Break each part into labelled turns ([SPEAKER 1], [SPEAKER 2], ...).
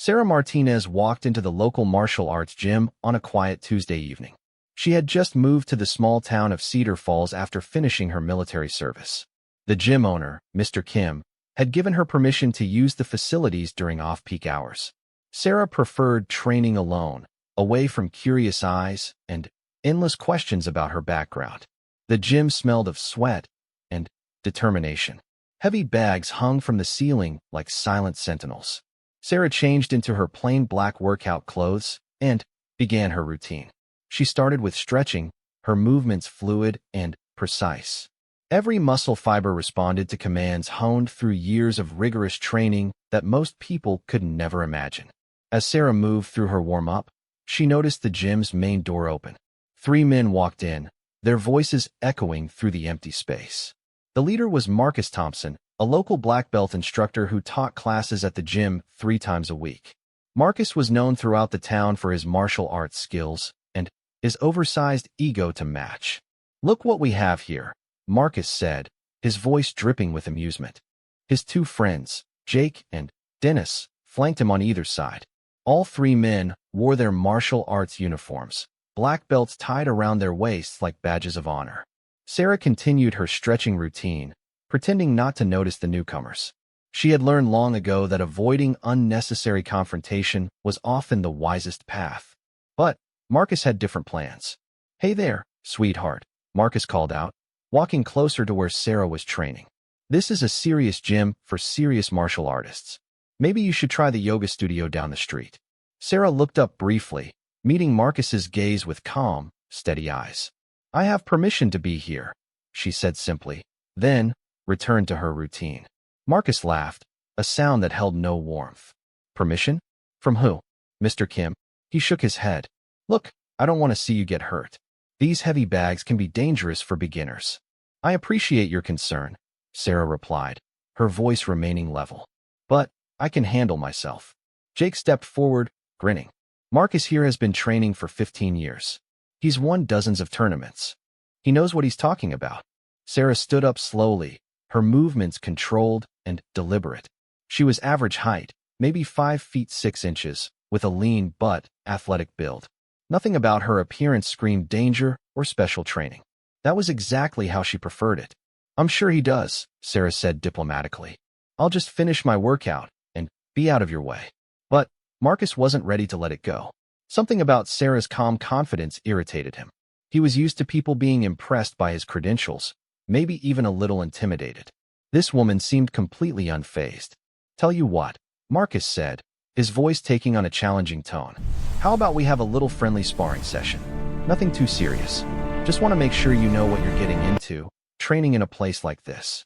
[SPEAKER 1] Sarah Martinez walked into the local martial arts gym on a quiet Tuesday evening. She had just moved to the small town of Cedar Falls after finishing her military service. The gym owner, Mr. Kim, had given her permission to use the facilities during off-peak hours. Sarah preferred training alone, away from curious eyes and endless questions about her background. The gym smelled of sweat and determination. Heavy bags hung from the ceiling like silent sentinels. Sarah changed into her plain black workout clothes and began her routine. She started with stretching, her movements fluid and precise. Every muscle fiber responded to commands honed through years of rigorous training that most people could never imagine. As Sarah moved through her warm-up, she noticed the gym's main door open. 3 men walked in, their voices echoing through the empty space. The leader was Marcus Thompson, a local black belt instructor who taught classes at the gym 3 times a week. Marcus was known throughout the town for his martial arts skills and his oversized ego to match. "Look what we have here," Marcus said, his voice dripping with amusement. His 2 friends, Jake and Dennis, flanked him on either side. All 3 men wore their martial arts uniforms, black belts tied around their waists like badges of honor. Sarah continued her stretching routine, pretending not to notice the newcomers. She had learned long ago that avoiding unnecessary confrontation was often the wisest path. But Marcus had different plans. "Hey there, sweetheart," Marcus called out, walking closer to where Sarah was training. "This is a serious gym for serious martial artists. Maybe you should try the yoga studio down the street." Sarah looked up briefly, meeting Marcus's gaze with calm, steady eyes. "I have permission to be here," she said simply, then returned to her routine. Marcus laughed, a sound that held no warmth. "Permission? From who?" "Mr. Kim." He shook his head. "Look, I don't want to see you get hurt. These heavy bags can be dangerous for beginners." "I appreciate your concern," Sarah replied, her voice remaining level. "But I can handle myself." Jake stepped forward, grinning. "Marcus here has been training for 15 years. He's won dozens of tournaments. He knows what he's talking about." Sarah stood up slowly, her movements controlled and deliberate. She was average height, maybe 5 feet 6 inches, with a lean but athletic build. Nothing about her appearance screamed danger or special training. That was exactly how she preferred it. "I'm sure he does," Sarah said diplomatically. "I'll just finish my workout and be out of your way." But Marcus wasn't ready to let it go. Something about Sarah's calm confidence irritated him. He was used to people being impressed by his credentials, maybe even a little intimidated. This woman seemed completely unfazed. "Tell you what," Marcus said, his voice taking on a challenging tone. "How about we have a little friendly sparring session? Nothing too serious. Just want to make sure you know what you're getting into, training in a place like this."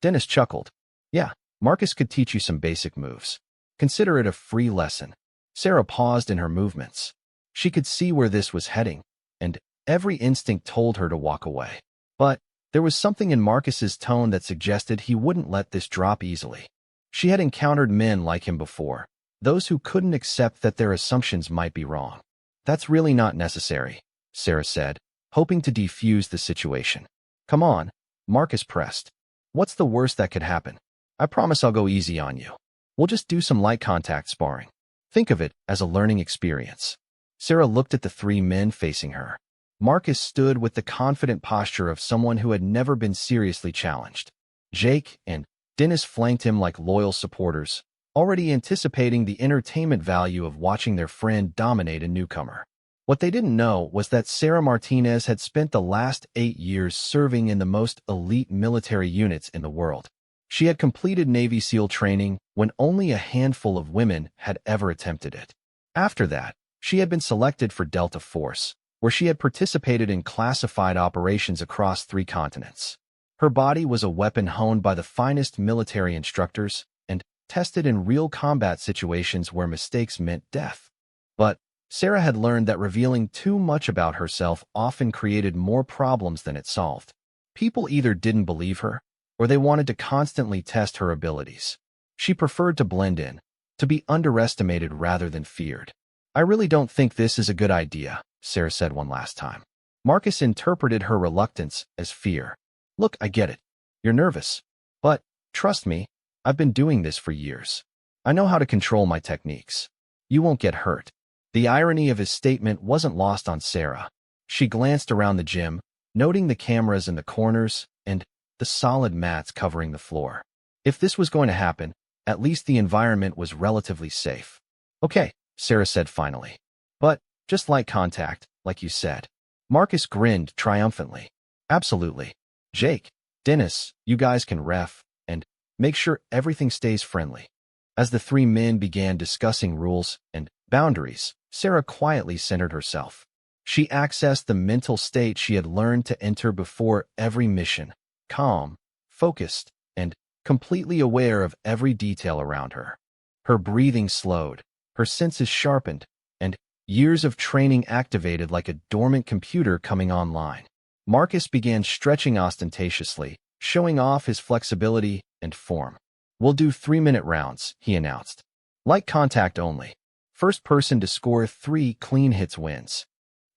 [SPEAKER 1] Dennis chuckled. "Yeah, Marcus could teach you some basic moves. Consider it a free lesson." Sarah paused in her movements. She could see where this was heading, and every instinct told her to walk away. But there was something in Marcus's tone that suggested he wouldn't let this drop easily. She had encountered men like him before, those who couldn't accept that their assumptions might be wrong. "That's really not necessary," Sarah said, hoping to defuse the situation. "Come on," Marcus pressed. "What's the worst that could happen? I promise I'll go easy on you. We'll just do some light contact sparring. Think of it as a learning experience." Sarah looked at the 3 men facing her. Marcus stood with the confident posture of someone who had never been seriously challenged. Jake and Dennis flanked him like loyal supporters, already anticipating the entertainment value of watching their friend dominate a newcomer. What they didn't know was that Sarah Martinez had spent the last 8 years serving in the most elite military units in the world. She had completed Navy SEAL training when only a handful of women had ever attempted it. After that, she had been selected for Delta Force, where she had participated in classified operations across 3 continents. Her body was a weapon honed by the finest military instructors and tested in real combat situations where mistakes meant death. But Sarah had learned that revealing too much about herself often created more problems than it solved. People either didn't believe her, or they wanted to constantly test her abilities. She preferred to blend in, to be underestimated rather than feared. "I really don't think this is a good idea," Sarah said one last time. Marcus interpreted her reluctance as fear. "Look, I get it. You're nervous. But trust me, I've been doing this for years. I know how to control my techniques." You won't get hurt. The irony of his statement wasn't lost on Sarah. She glanced around the gym, noting the cameras in the corners and the solid mats covering the floor. If this was going to happen, at least the environment was relatively safe. Okay, Sarah said finally. But, just light contact, like you said. Marcus grinned triumphantly. Absolutely. Jake, Dennis, you guys can ref, and make sure everything stays friendly. As the three men began discussing rules and boundaries, Sarah quietly centered herself. She accessed the mental state she had learned to enter before every mission, calm, focused, and completely aware of every detail around her. Her breathing slowed, her senses sharpened, and years of training activated like a dormant computer coming online. Marcus began stretching ostentatiously, showing off his flexibility and form. We'll do 3-minute rounds, he announced. Light contact only. First person to score 3 clean hits wins.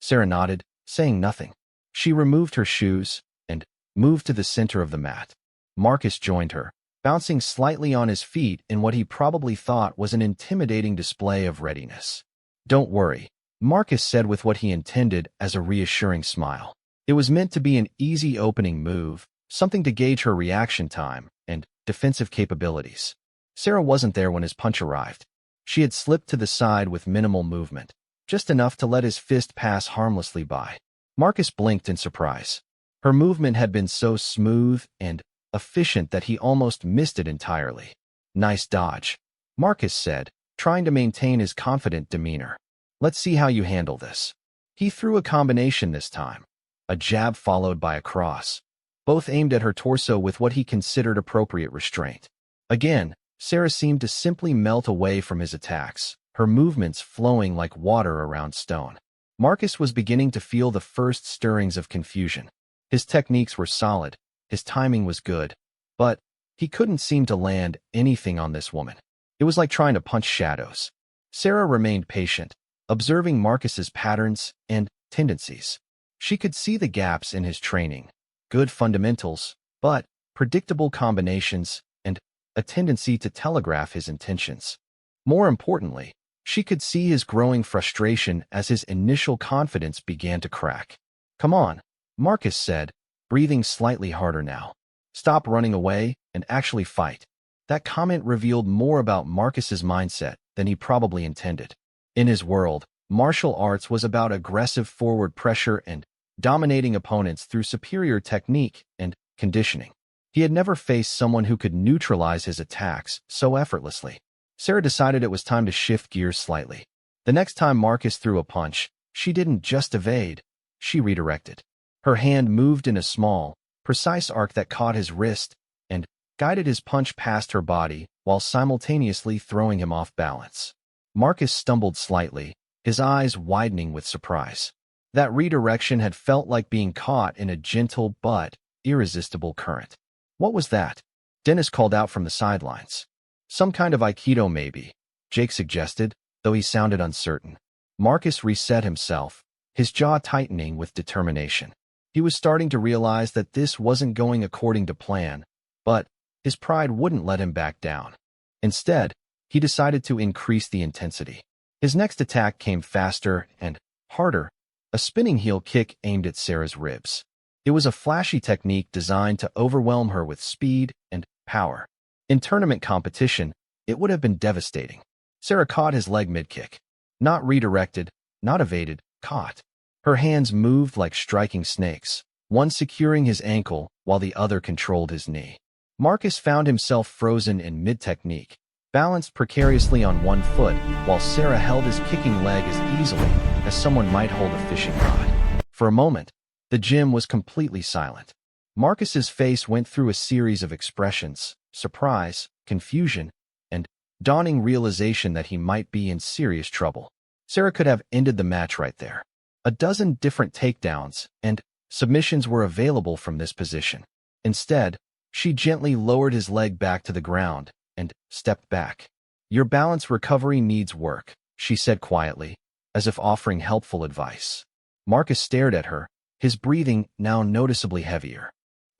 [SPEAKER 1] Sarah nodded, saying nothing. She removed her shoes and moved to the center of the mat. Marcus joined her, bouncing slightly on his feet in what he probably thought was an intimidating display of readiness. Don't worry, Marcus said with what he intended as a reassuring smile. It was meant to be an easy opening move, something to gauge her reaction time and defensive capabilities. Sarah wasn't there when his punch arrived. She had slipped to the side with minimal movement, just enough to let his fist pass harmlessly by. Marcus blinked in surprise. Her movement had been so smooth and efficient that he almost missed it entirely. Nice dodge, Marcus said, trying to maintain his confident demeanor. Let's see how you handle this. He threw a combination this time, a jab followed by a cross, both aimed at her torso with what he considered appropriate restraint. Again, Sarah seemed to simply melt away from his attacks, her movements flowing like water around stone. Marcus was beginning to feel the first stirrings of confusion. His techniques were solid, his timing was good, but he couldn't seem to land anything on this woman. It was like trying to punch shadows. Sarah remained patient, observing Marcus's patterns and tendencies. She could see the gaps in his training, good fundamentals, but predictable combinations and a tendency to telegraph his intentions. More importantly, she could see his growing frustration as his initial confidence began to crack. Come on, Marcus said, breathing slightly harder now. Stop running away and actually fight. That comment revealed more about Marcus's mindset than he probably intended. In his world, martial arts was about aggressive forward pressure and dominating opponents through superior technique and conditioning. He had never faced someone who could neutralize his attacks so effortlessly. Sarah decided it was time to shift gears slightly. The next time Marcus threw a punch, she didn't just evade, she redirected. Her hand moved in a small, precise arc that caught his wrist and guided his punch past her body while simultaneously throwing him off balance. Marcus stumbled slightly, his eyes widening with surprise. That redirection had felt like being caught in a gentle but irresistible current. What was that? Dennis called out from the sidelines. Some kind of Aikido maybe, Jake suggested, though he sounded uncertain. Marcus reset himself, his jaw tightening with determination. He was starting to realize that this wasn't going according to plan, but his pride wouldn't let him back down. Instead, he decided to increase the intensity. His next attack came faster and harder, a spinning heel kick aimed at Sarah's ribs. It was a flashy technique designed to overwhelm her with speed and power. In tournament competition, it would have been devastating. Sarah caught his leg mid-kick. Not redirected, not evaded, caught. Her hands moved like striking snakes, one securing his ankle while the other controlled his knee. Marcus found himself frozen in mid-technique, balanced precariously on one foot, while Sarah held his kicking leg as easily as someone might hold a fishing rod. For a moment, the gym was completely silent. Marcus's face went through a series of expressions: surprise, confusion, and dawning realization that he might be in serious trouble. Sarah could have ended the match right there. A dozen different takedowns and submissions were available from this position. Instead, she gently lowered his leg back to the ground and stepped back. Your balance recovery needs work, she said quietly, as if offering helpful advice. Marcus stared at her, his breathing now noticeably heavier.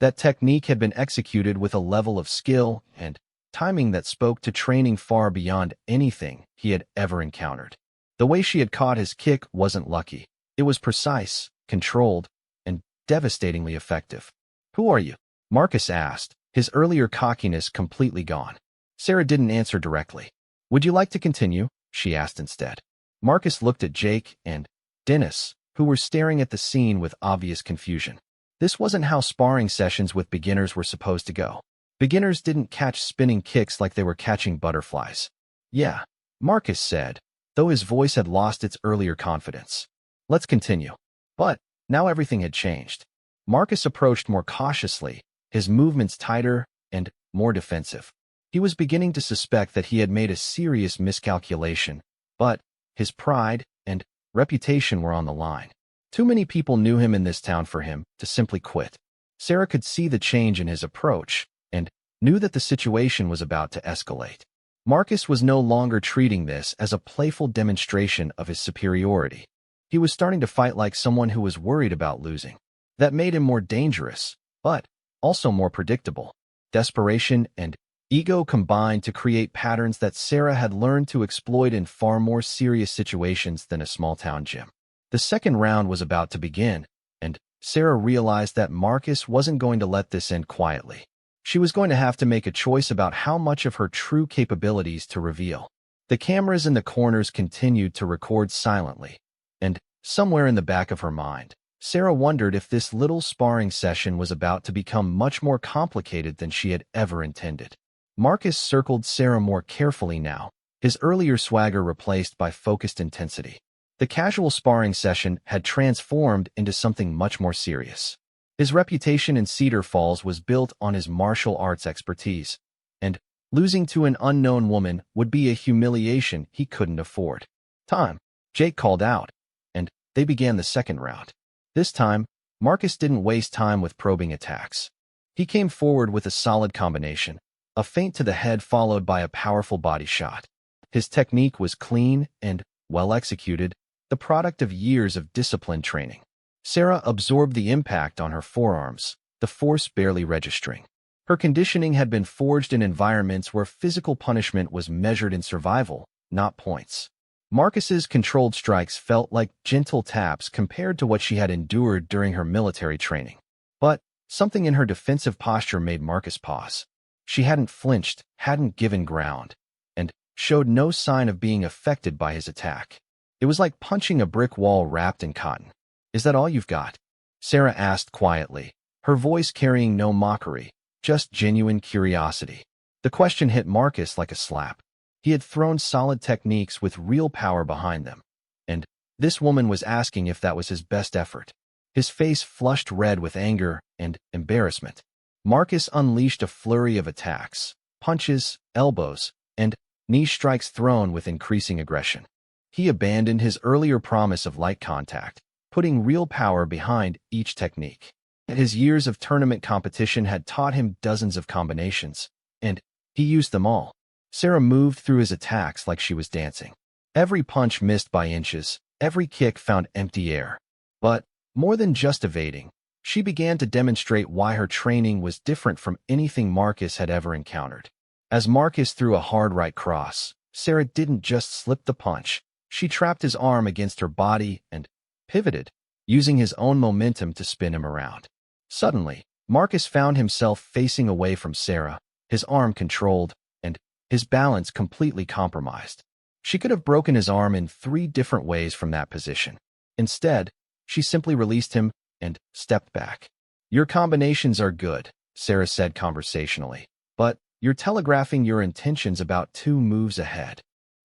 [SPEAKER 1] That technique had been executed with a level of skill and timing that spoke to training far beyond anything he had ever encountered. The way she had caught his kick wasn't lucky. It was precise, controlled, and devastatingly effective. "Who are you?" Marcus asked, his earlier cockiness completely gone. Sarah didn't answer directly. "Would you like to continue?" she asked instead. Marcus looked at Jake and Dennis, who were staring at the scene with obvious confusion. This wasn't how sparring sessions with beginners were supposed to go. Beginners didn't catch spinning kicks like they were catching butterflies. "Yeah," Marcus said, though his voice had lost its earlier confidence. "Let's continue." But now everything had changed. Marcus approached more cautiously, his movements tighter and more defensive. He was beginning to suspect that he had made a serious miscalculation, but his pride and reputation were on the line. Too many people knew him in this town for him to simply quit. Sarah could see the change in his approach and knew that the situation was about to escalate. Marcus was no longer treating this as a playful demonstration of his superiority. He was starting to fight like someone who was worried about losing. That made him more dangerous, but also more predictable. Desperation and ego combined to create patterns that Sarah had learned to exploit in far more serious situations than a small-town gym. The second round was about to begin, and Sarah realized that Marcus wasn't going to let this end quietly. She was going to have to make a choice about how much of her true capabilities to reveal. The cameras in the corners continued to record silently, and somewhere in the back of her mind, Sarah wondered if this little sparring session was about to become much more complicated than she had ever intended. Marcus circled Sarah more carefully now, his earlier swagger replaced by focused intensity. The casual sparring session had transformed into something much more serious. His reputation in Cedar Falls was built on his martial arts expertise, and losing to an unknown woman would be a humiliation he couldn't afford. "Time," Jake called out, and they began the second round. This time, Marcus didn't waste time with probing attacks. He came forward with a solid combination, a feint to the head followed by a powerful body shot. His technique was clean and well executed, the product of years of disciplined training. Sarah absorbed the impact on her forearms, the force barely registering. Her conditioning had been forged in environments where physical punishment was measured in survival, not points. Marcus's controlled strikes felt like gentle taps compared to what she had endured during her military training. But something in her defensive posture made Marcus pause. She hadn't flinched, hadn't given ground, and showed no sign of being affected by his attack. It was like punching a brick wall wrapped in cotton. "Is that all you've got?" Sarah asked quietly, her voice carrying no mockery, just genuine curiosity. The question hit Marcus like a slap. He had thrown solid techniques with real power behind them, and this woman was asking if that was his best effort. His face flushed red with anger and embarrassment. Marcus unleashed a flurry of attacks, punches, elbows, and knee strikes thrown with increasing aggression. He abandoned his earlier promise of light contact, putting real power behind each technique. His years of tournament competition had taught him dozens of combinations, and he used them all. Sarah moved through his attacks like she was dancing. Every punch missed by inches, every kick found empty air. But more than just evading, she began to demonstrate why her training was different from anything Marcus had ever encountered. As Marcus threw a hard right cross, Sarah didn't just slip the punch. She trapped his arm against her body and pivoted, using his own momentum to spin him around. Suddenly, Marcus found himself facing away from Sarah, his arm controlled, and his balance completely compromised. She could have broken his arm in 3 different ways from that position. Instead, she simply released him and stepped back. "Your combinations are good," Sarah said conversationally, "but you're telegraphing your intentions about 2 moves ahead."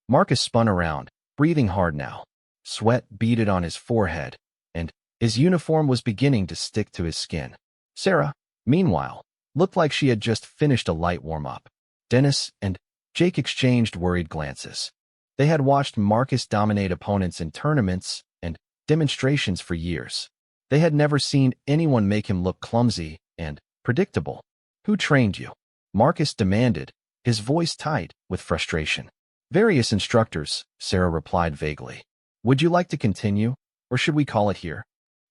[SPEAKER 1] Marcus spun around, breathing hard now. Sweat beaded on his forehead, and his uniform was beginning to stick to his skin. Sarah, meanwhile, looked like she had just finished a light warm-up. Dennis and Jake exchanged worried glances. They had watched Marcus dominate opponents in tournaments and demonstrations for years. They had never seen anyone make him look clumsy and predictable. "Who trained you?" Marcus demanded, his voice tight with frustration. "Various instructors," Sarah replied vaguely. "Would you like to continue, or should we call it here?"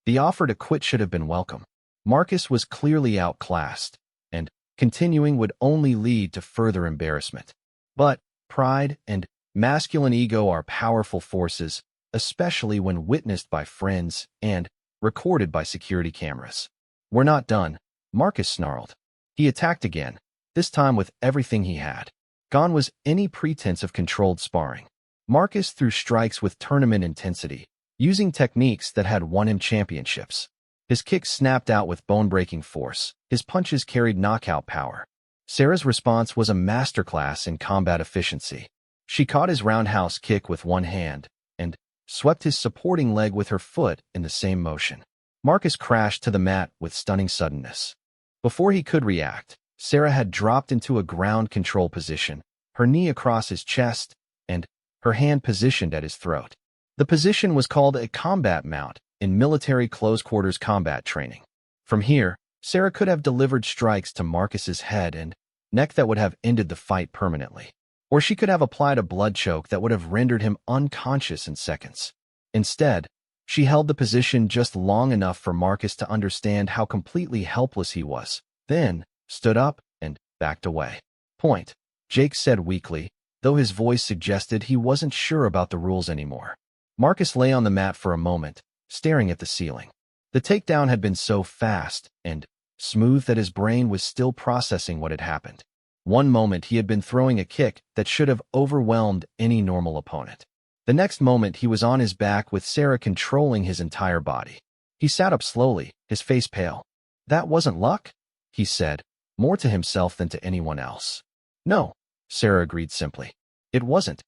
[SPEAKER 1] The offer to quit should have been welcome. Marcus was clearly outclassed, and Continuing would only lead to further embarrassment. But pride and masculine ego are powerful forces, especially when witnessed by friends and recorded by security cameras. "We're not done," Marcus snarled. He attacked again, this time with everything he had. Gone was any pretense of controlled sparring. Marcus threw strikes with tournament intensity, using techniques that had won him championships. His kicks snapped out with bone-breaking force. His punches carried knockout power. Sarah's response was a masterclass in combat efficiency. She caught his roundhouse kick with one hand and swept his supporting leg with her foot in the same motion. Marcus crashed to the mat with stunning suddenness. Before he could react, Sarah had dropped into a ground control position, her knee across his chest and her hand positioned at his throat. The position was called a combat mount in military close-quarters combat training. From here, Sarah could have delivered strikes to Marcus's head and neck that would have ended the fight permanently. Or she could have applied a blood choke that would have rendered him unconscious in seconds. Instead, she held the position just long enough for Marcus to understand how completely helpless he was, then stood up and backed away. "Point," Jake said weakly, though his voice suggested he wasn't sure about the rules anymore. Marcus lay on the mat for a moment, staring at the ceiling. The takedown had been so fast and smooth that his brain was still processing what had happened. One moment he had been throwing a kick that should have overwhelmed any normal opponent. The next moment he was on his back with Sarah controlling his entire body. He sat up slowly, his face pale. "That wasn't luck?" he said, more to himself than to anyone else. "No," Sarah agreed simply. "It wasn't."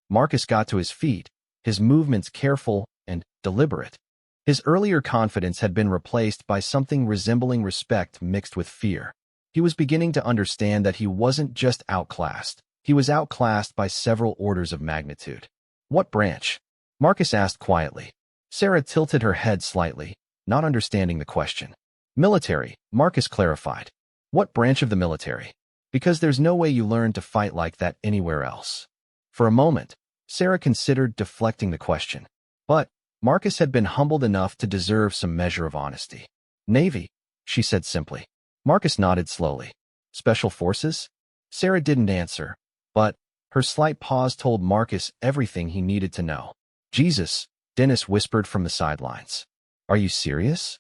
[SPEAKER 1] Marcus got to his feet, his movements careful and deliberate. His earlier confidence had been replaced by something resembling respect mixed with fear. He was beginning to understand that he wasn't just outclassed. He was outclassed by several orders of magnitude. "What branch?" Marcus asked quietly. Sarah tilted her head slightly, not understanding the question. "Military," Marcus clarified. "What branch of the military?" "Because there's no way you learn to fight like that anywhere else." For a moment, Sarah considered deflecting the question. But Marcus had been humbled enough to deserve some measure of honesty. "Navy," she said simply. Marcus nodded slowly. "Special Forces?" Sarah didn't answer, but her slight pause told Marcus everything he needed to know. "Jesus," Dennis whispered from the sidelines. "Are you serious?"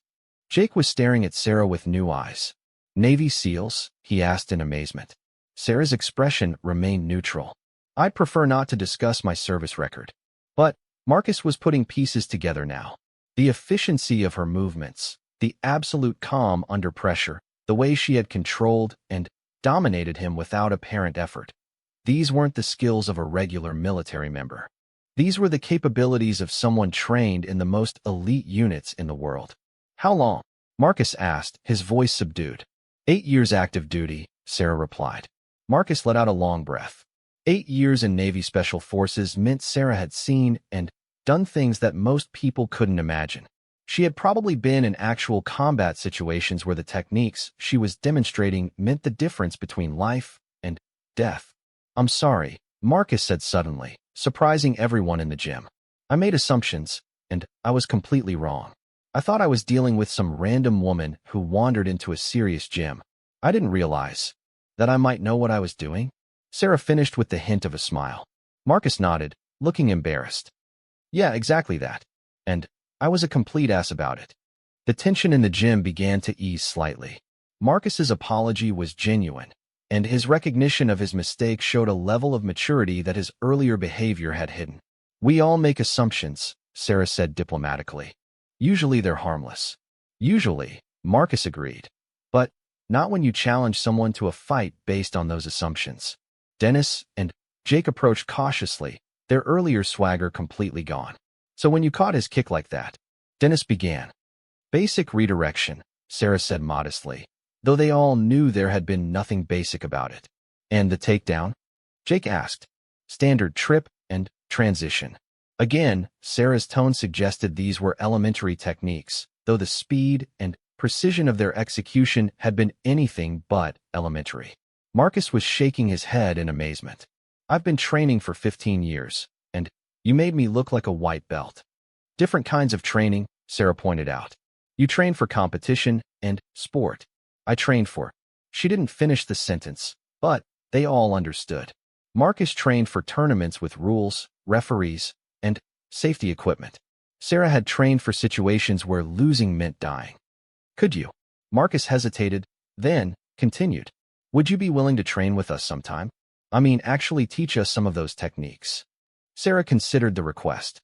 [SPEAKER 1] Jake was staring at Sarah with new eyes. "Navy SEALs?" he asked in amazement. Sarah's expression remained neutral. "I'd prefer not to discuss my service record." But Marcus was putting pieces together now. The efficiency of her movements, the absolute calm under pressure, the way she had controlled and dominated him without apparent effort. These weren't the skills of a regular military member. These were the capabilities of someone trained in the most elite units in the world. "How long?" Marcus asked, his voice subdued. 8 years active duty, Sarah replied. Marcus let out a long breath. 8 years in Navy Special Forces meant Sarah had seen and done things that most people couldn't imagine. She had probably been in actual combat situations where the techniques she was demonstrating meant the difference between life and death. "I'm sorry," Marcus said suddenly, surprising everyone in the gym. "I made assumptions, and I was completely wrong. I thought I was dealing with some random woman who wandered into a serious gym. I didn't realize that I might know what I was doing." Sarah finished with the hint of a smile. Marcus nodded, looking embarrassed. "Yeah, exactly that. And I was a complete ass about it." The tension in the gym began to ease slightly. Marcus's apology was genuine, and his recognition of his mistake showed a level of maturity that his earlier behavior had hidden. "We all make assumptions," Sarah said diplomatically. "Usually they're harmless." "Usually," Marcus agreed. "But not when you challenge someone to a fight based on those assumptions." Dennis and Jake approached cautiously, their earlier swagger completely gone. "So when you caught his kick like that," Dennis began. "Basic redirection," Sarah said modestly, though they all knew there had been nothing basic about it. "And the takedown?" Jake asked. "Standard trip and transition." Again, Sarah's tone suggested these were elementary techniques, though the speed and precision of their execution had been anything but elementary. Marcus was shaking his head in amazement. "I've been training for 15 years, and you made me look like a white belt." "Different kinds of training," Sarah pointed out. "You train for competition and sport. I trained for She didn't finish the sentence, but they all understood. Marcus trained for tournaments with rules, referees, and safety equipment. Sarah had trained for situations where losing meant dying. Could you? Marcus hesitated, then continued. Would you be willing to train with us sometime? I mean, actually teach us some of those techniques. Sarah considered the request.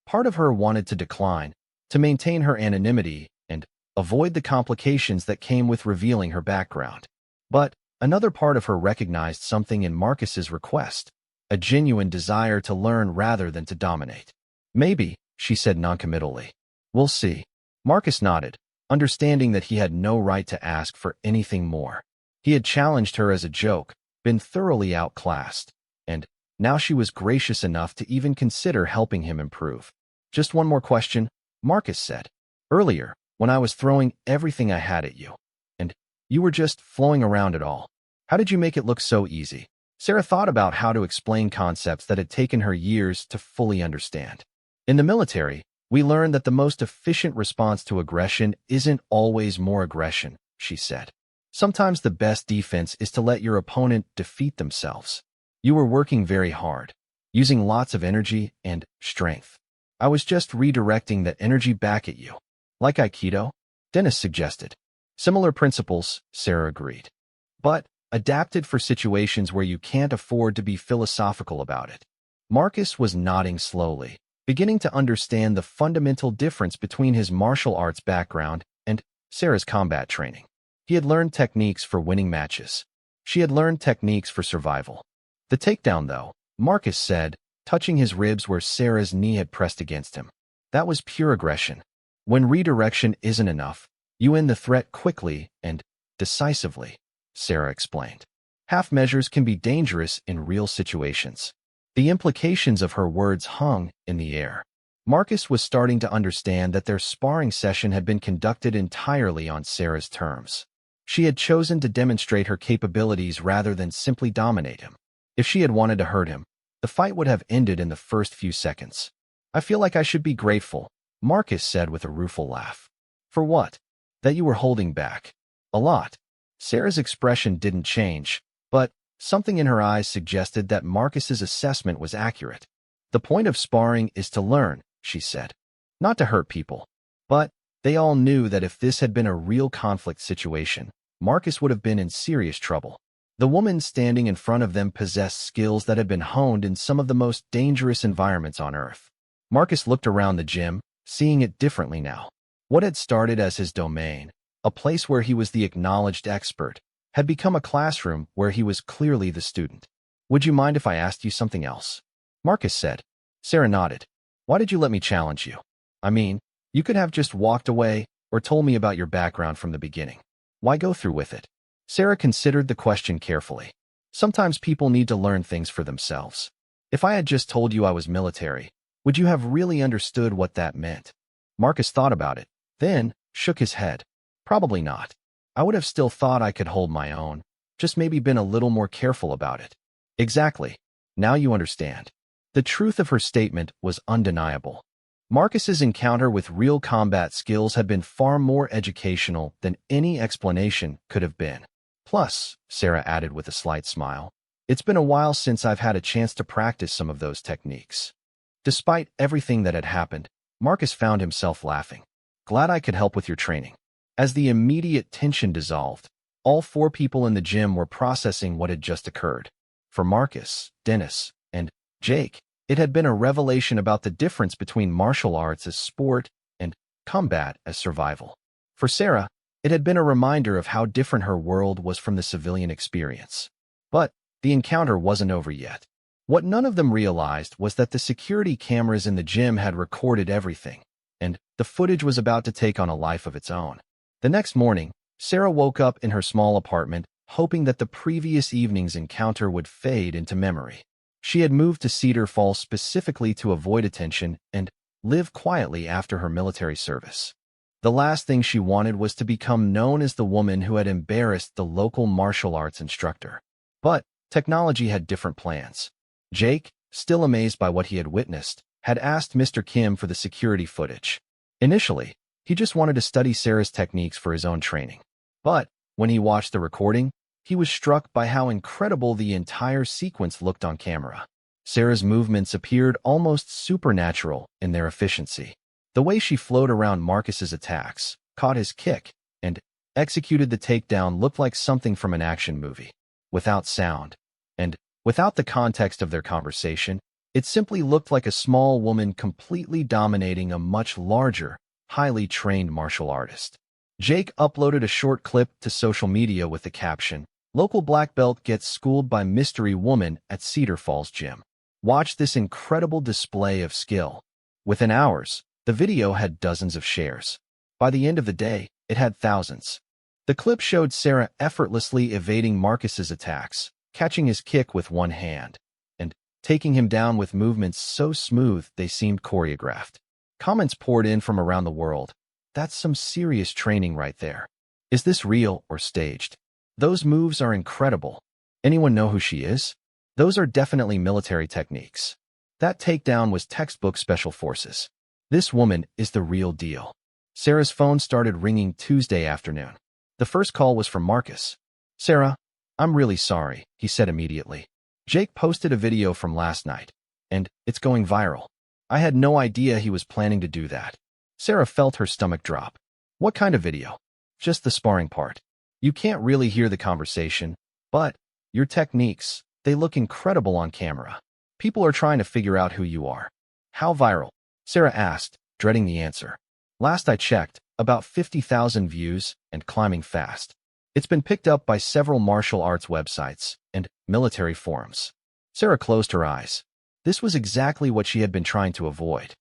[SPEAKER 1] Part of her wanted to decline, to maintain her anonymity and avoid the complications that came with revealing her background. But another part of her recognized something in Marcus's request, a genuine desire to learn rather than to dominate. Maybe, she said noncommittally. We'll see. Marcus nodded, understanding that he had no right to ask for anything more. He had challenged her as a joke, been thoroughly outclassed, and now she was gracious enough to even consider helping him improve. Just one more question, Marcus said. Earlier, when I was throwing everything I had at you, and you were just flowing around it all, how did you make it look so easy? Sarah thought about how to explain concepts that had taken her years to fully understand. In the military, we learned that the most efficient response to aggression isn't always more aggression, she said. Sometimes the best defense is to let your opponent defeat themselves. You were working very hard, using lots of energy and strength. I was just redirecting that energy back at you. Like Aikido? Dennis suggested. Similar principles, Sarah agreed. But adapted for situations where you can't afford to be philosophical about it. Marcus was nodding slowly, beginning to understand the fundamental difference between his martial arts background and Sarah's combat training. He had learned techniques for winning matches. She had learned techniques for survival. The takedown, though, Marcus said, touching his ribs where Sarah's knee had pressed against him. That was pure aggression. When redirection isn't enough, you end the threat quickly and decisively, Sarah explained. Half measures can be dangerous in real situations. The implications of her words hung in the air. Marcus was starting to understand that their sparring session had been conducted entirely on Sarah's terms. She had chosen to demonstrate her capabilities rather than simply dominate him. If she had wanted to hurt him, the fight would have ended in the first few seconds. I feel like I should be grateful, Marcus said with a rueful laugh. For what? That you were holding back. A lot. Sarah's expression didn't change, but something in her eyes suggested that Marcus's assessment was accurate. The point of sparring is to learn, she said. Not to hurt people. But they all knew that if this had been a real conflict situation, Marcus would have been in serious trouble. The woman standing in front of them possessed skills that had been honed in some of the most dangerous environments on Earth. Marcus looked around the gym, seeing it differently now. What had started as his domain, a place where he was the acknowledged expert, had become a classroom where he was clearly the student. Would you mind if I asked you something else? Marcus said. Sarah nodded. Why did you let me challenge you? I mean, you could have just walked away or told me about your background from the beginning. Why go through with it? Sarah considered the question carefully. Sometimes people need to learn things for themselves. If I had just told you I was military, would you have really understood what that meant? Marcus thought about it, then shook his head. Probably not. I would have still thought I could hold my own, just maybe been a little more careful about it. Exactly. Now you understand. The truth of her statement was undeniable. Marcus's encounter with real combat skills had been far more educational than any explanation could have been. Plus, Sarah added with a slight smile, it's been a while since I've had a chance to practice some of those techniques. Despite everything that had happened, Marcus found himself laughing. Glad I could help with your training. As the immediate tension dissolved, all four people in the gym were processing what had just occurred. For Marcus, Dennis, and Jake, it had been a revelation about the difference between martial arts as sport and combat as survival. For Sarah, it had been a reminder of how different her world was from the civilian experience. But the encounter wasn't over yet. What none of them realized was that the security cameras in the gym had recorded everything, and the footage was about to take on a life of its own. The next morning, Sarah woke up in her small apartment, hoping that the previous evening's encounter would fade into memory. She had moved to Cedar Falls specifically to avoid attention and live quietly after her military service. The last thing she wanted was to become known as the woman who had embarrassed the local martial arts instructor. But technology had different plans. Jake, still amazed by what he had witnessed, had asked Mr. Kim for the security footage. Initially, he just wanted to study Sarah's techniques for his own training. But when he watched the recording, He was struck by how incredible the entire sequence looked on camera. Sarah's movements appeared almost supernatural in their efficiency. The way she flowed around Marcus's attacks, caught his kick, and executed the takedown looked like something from an action movie. Without sound, and without the context of their conversation, it simply looked like a small woman completely dominating a much larger, highly trained martial artist. Jake uploaded a short clip to social media with the caption, "Local black belt gets schooled by mystery woman at Cedar Falls gym. Watch this incredible display of skill." Within hours, the video had dozens of shares. By the end of the day, it had thousands. The clip showed Sarah effortlessly evading Marcus's attacks, catching his kick with one hand, and taking him down with movements so smooth they seemed choreographed. Comments poured in from around the world. "That's some serious training right there. Is this real or staged? Those moves are incredible. Anyone know who she is? Those are definitely military techniques. That takedown was textbook special forces. This woman is the real deal." Sarah's phone started ringing Tuesday afternoon. The first call was from Marcus. "Sarah, I'm really sorry," he said immediately. "Jake posted a video from last night, and it's going viral. I had no idea he was planning to do that." Sarah felt her stomach drop. "What kind of video?" "Just the sparring part. You can't really hear the conversation, but your techniques, they look incredible on camera. People are trying to figure out who you are." "How viral?" Sarah asked, dreading the answer. "Last I checked, about 50,000 views and climbing fast. It's been picked up by several martial arts websites and military forums." Sarah closed her eyes. This was exactly what she had been trying to avoid.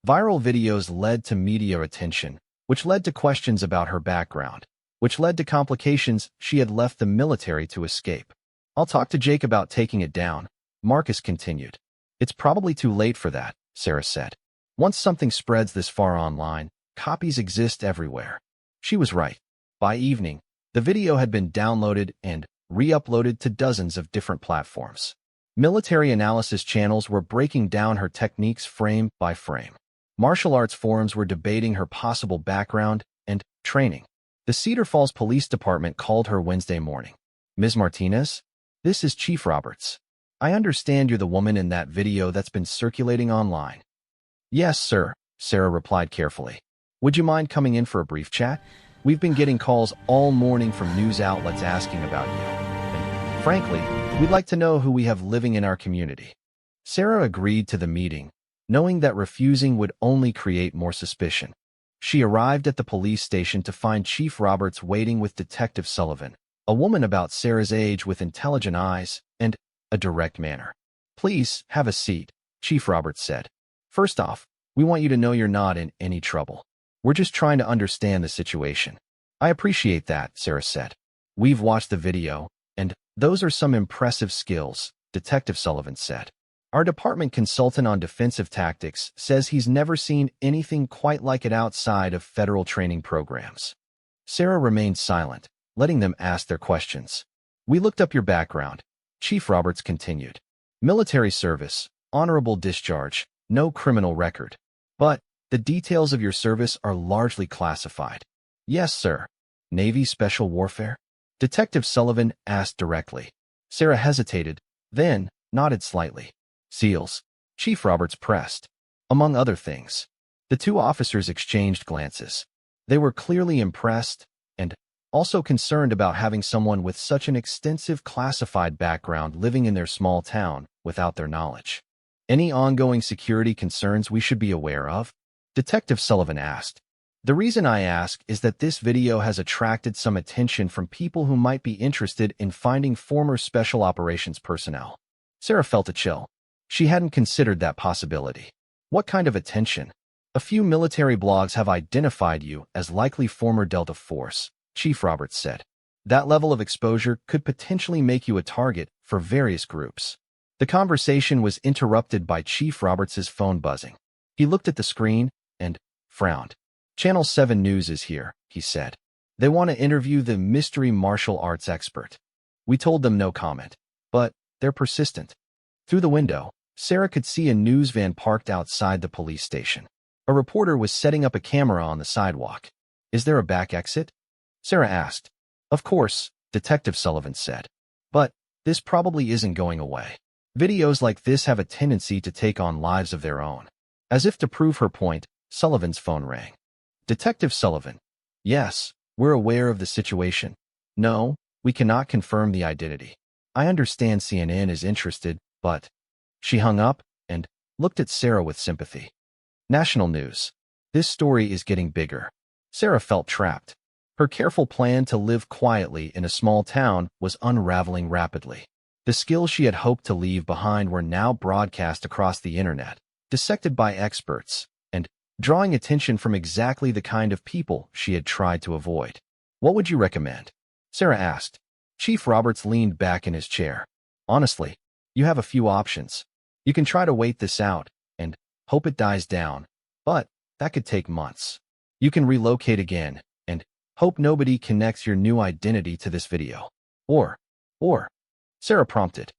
[SPEAKER 1] Viral videos led to media attention, which led to questions about her background, which led to complications she had left the military to escape. "I'll talk to Jake about taking it down," Marcus continued. "It's probably too late for that," Sarah said. "Once something spreads this far online, copies exist everywhere." She was right. By evening, the video had been downloaded and re-uploaded to dozens of different platforms. Military analysis channels were breaking down her techniques frame by frame. Martial arts forums were debating her possible background and training. The Cedar Falls Police Department called her Wednesday morning. "Ms. Martinez, this is Chief Roberts. I understand you're the woman in that video that's been circulating online." "Yes, sir," Sarah replied carefully. "Would you mind coming in for a brief chat? We've been getting calls all morning from news outlets asking about you. And frankly, we'd like to know who we have living in our community." Sarah agreed to the meeting, knowing that refusing would only create more suspicion. She arrived at the police station to find Chief Roberts waiting with Detective Sullivan, a woman about Sarah's age with intelligent eyes and a direct manner. "Please, have a seat," Chief Roberts said. "First off, we want you to know you're not in any trouble. We're just trying to understand the situation." "I appreciate that," Sarah said. "We've watched the video, and those are some impressive skills," Detective Sullivan said. "Our department consultant on defensive tactics says he's never seen anything quite like it outside of federal training programs." Sarah remained silent, letting them ask their questions. "We looked up your background," Chief Roberts continued. "Military service, honorable discharge, no criminal record. But the details of your service are largely classified." "Yes, sir." "Navy Special Warfare?" Detective Sullivan asked directly. Sarah hesitated, then nodded slightly. "SEALs," Chief Roberts pressed. "Among other things." The two officers exchanged glances. They were clearly impressed and also concerned about having someone with such an extensive classified background living in their small town without their knowledge. "Any ongoing security concerns we should be aware of?" Detective Sullivan asked. "The reason I ask is that this video has attracted some attention from people who might be interested in finding former Special Operations personnel." Sarah felt a chill. She hadn't considered that possibility. "What kind of attention?" "A few military blogs have identified you as likely former Delta Force," Chief Roberts said. "That level of exposure could potentially make you a target for various groups." The conversation was interrupted by Chief Roberts' phone buzzing. He looked at the screen and frowned. "Channel 7 News is here," he said. "They want to interview the mystery martial arts expert." We told them no comment, but they're persistent. Through the window, Sarah could see a news van parked outside the police station. A reporter was setting up a camera on the sidewalk. "Is there a back exit?" Sarah asked. "Of course," Detective Sullivan said. But this probably isn't going away. Videos like this have a tendency to take on lives of their own. As if to prove her point, Sullivan's phone rang. Detective Sullivan. Yes, we're aware of the situation. No, we cannot confirm the identity. I understand CNN is interested, but... She hung up and looked at Sarah with sympathy. National news. This story is getting bigger. Sarah felt trapped. Her careful plan to live quietly in a small town was unraveling rapidly. The skills she had hoped to leave behind were now broadcast across the internet, dissected by experts, and drawing attention from exactly the kind of people she had tried to avoid. What would you recommend? Sarah asked. Chief Roberts leaned back in his chair. Honestly, you have a few options. You can try to wait this out and hope it dies down, but that could take months. You can relocate again and hope nobody connects your new identity to this video. Or, Sarah prompted.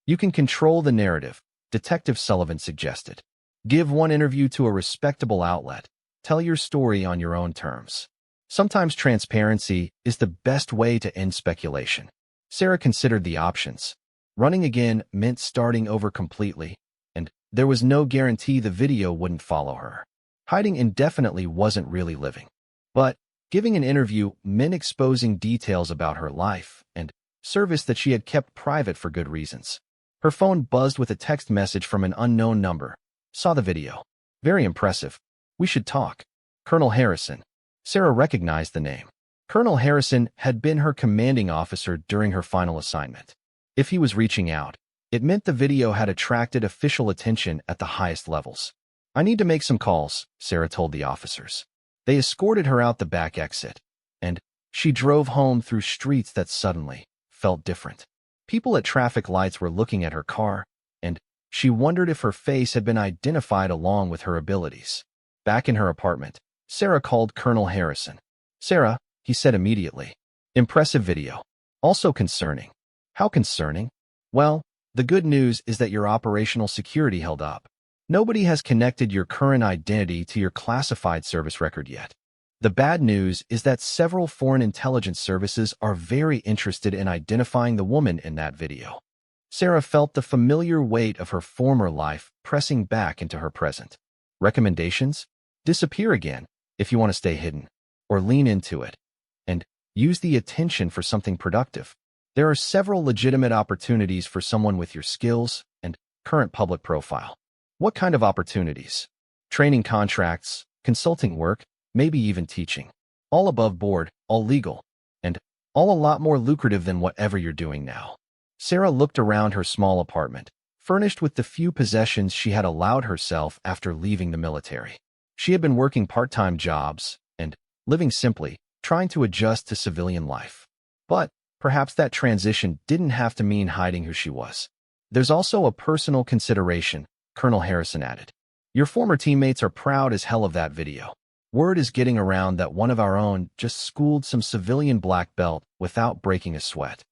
[SPEAKER 1] You can control the narrative, Detective Sullivan suggested. Give one interview to a respectable outlet. Tell your story on your own terms. Sometimes transparency is the best way to end speculation. Sarah considered the options. Running again meant starting over completely, and there was no guarantee the video wouldn't follow her. Hiding indefinitely wasn't really living. But giving an interview meant exposing details about her life and service that she had kept private for good reasons. Her phone buzzed with a text message from an unknown number. Saw the video. Very impressive. We should talk. Colonel Harrison. Sarah recognized the name. Colonel Harrison had been her commanding officer during her final assignment. If he was reaching out, it meant the video had attracted official attention at the highest levels. I need to make some calls, Sarah told the officers. They escorted her out the back exit, and she drove home through streets that suddenly felt different. People at traffic lights were looking at her car, and she wondered if her face had been identified along with her abilities. Back in her apartment, Sarah called Colonel Harrison. Sarah, he said immediately. Impressive video. Also concerning. How concerning? Well, the good news is that your operational security held up. Nobody has connected your current identity to your classified service record yet. The bad news is that several foreign intelligence services are very interested in identifying the woman in that video. Sarah felt the familiar weight of her former life pressing back into her present. Recommendations? Disappear again if you want to stay hidden, or lean into it, and use the attention for something productive. There are several legitimate opportunities for someone with your skills and current public profile. What kind of opportunities? Training contracts, consulting work, maybe even teaching. All above board, all legal, and all a lot more lucrative than whatever you're doing now. Sarah looked around her small apartment, furnished with the few possessions she had allowed herself after leaving the military. She had been working part-time jobs and living simply, trying to adjust to civilian life. But perhaps that transition didn't have to mean hiding who she was. There's also a personal consideration, Colonel Harrison added. Your former teammates are proud as hell of that video. Word is getting around that one of our own just schooled some civilian black belt without breaking a sweat.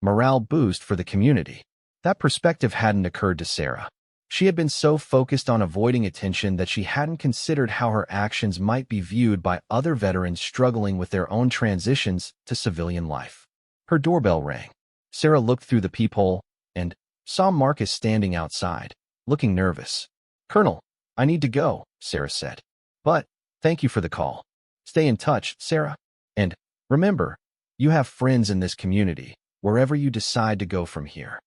[SPEAKER 1] Morale boost for the community. That perspective hadn't occurred to Sarah. She had been so focused on avoiding attention that she hadn't considered how her actions might be viewed by other veterans struggling with their own transitions to civilian life. Her doorbell rang. Sarah looked through the peephole and saw Marcus standing outside, looking nervous. Colonel, I need to go, Sarah said. But thank you for the call. Stay in touch, Sarah. And remember, you have friends in this community, wherever you decide to go from here.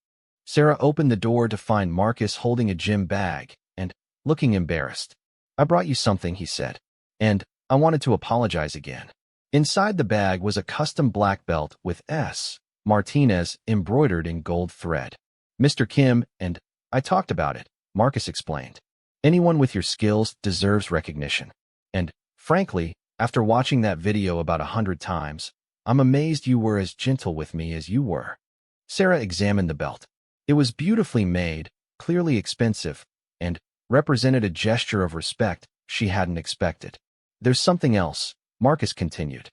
[SPEAKER 1] Sarah opened the door to find Marcus holding a gym bag and looking embarrassed. I brought you something, he said. And I wanted to apologize again. Inside the bag was a custom black belt with S. Martinez embroidered in gold thread. Mr. Kim and I talked about it, Marcus explained. Anyone with your skills deserves recognition. And, frankly, after watching that video about 100 times, I'm amazed you were as gentle with me as you were. Sarah examined the belt. It was beautifully made, clearly expensive, and represented a gesture of respect she hadn't expected. There's something else, Marcus continued.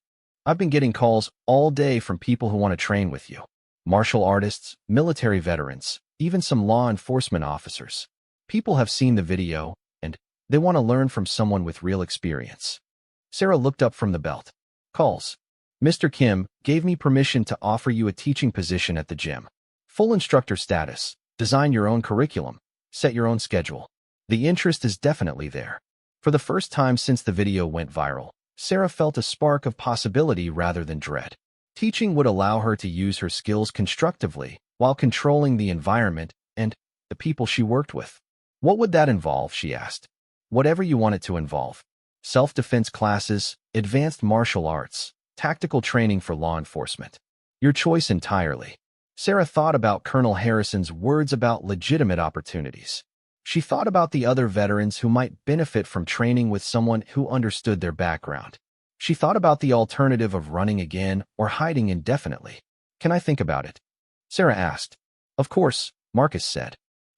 [SPEAKER 1] I've been getting calls all day from people who want to train with you. Martial artists, military veterans, even some law enforcement officers. People have seen the video, and they want to learn from someone with real experience. Sarah looked up from the belt. Calls. Mr. Kim gave me permission to offer you a teaching position at the gym. Full instructor status, design your own curriculum, set your own schedule. The interest is definitely there. For the first time since the video went viral, Sarah felt a spark of possibility rather than dread. Teaching would allow her to use her skills constructively while controlling the environment and the people she worked with. What would that involve, she asked. Whatever you want it to involve. Self-defense classes, advanced martial arts, tactical training for law enforcement. Your choice entirely. Sarah thought about Colonel Harrison's words about legitimate opportunities. She thought about the other veterans who might benefit from training with someone who understood their background. She thought about the alternative of running again or hiding indefinitely. Can I think about it? Sarah asked. Of course, Marcus said.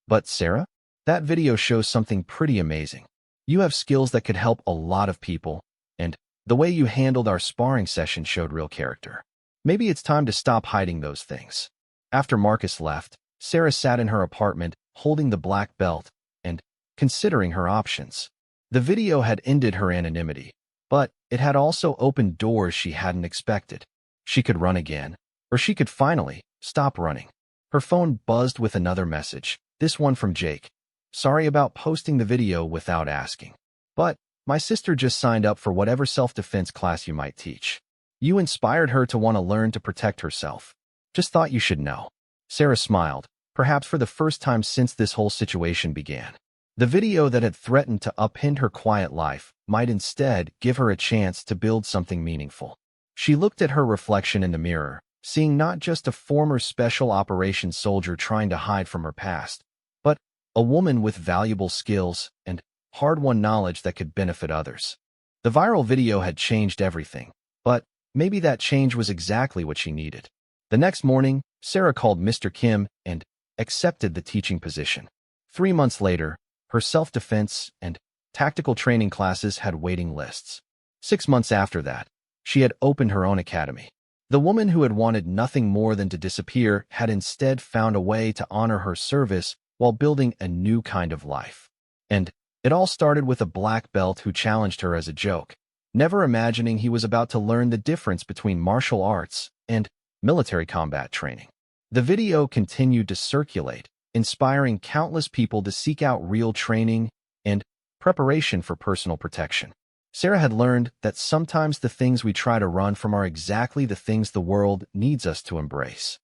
[SPEAKER 1] But Sarah, that video shows something pretty amazing. You have skills that could help a lot of people, and the way you handled our sparring session showed real character. Maybe it's time to stop hiding those things. After Marcus left, Sarah sat in her apartment, holding the black belt and considering her options. The video had ended her anonymity, but it had also opened doors she hadn't expected. She could run again, or she could finally stop running. Her phone buzzed with another message, this one from Jake. Sorry about posting the video without asking, but my sister just signed up for whatever self-defense class you might teach. You inspired her to want to learn to protect herself. Just thought you should know. Sarah smiled, perhaps for the first time since this whole situation began. The video that had threatened to upend her quiet life might instead give her a chance to build something meaningful. She looked at her reflection in the mirror, seeing not just a former special operations soldier trying to hide from her past, but a woman with valuable skills and hard-won knowledge that could benefit others. The viral video had changed everything, but maybe that change was exactly what she needed. The next morning, Sarah called Mr. Kim and accepted the teaching position. 3 months later, her self-defense and tactical training classes had waiting lists. 6 months after that, she had opened her own academy. The woman who had wanted nothing more than to disappear had instead found a way to honor her service while building a new kind of life. And it all started with a black belt who challenged her as a joke, never imagining he was about to learn the difference between martial arts and military combat training. The video continued to circulate, inspiring countless people to seek out real training and preparation for personal protection. Sarah had learned that sometimes the things we try to run from are exactly the things the world needs us to embrace.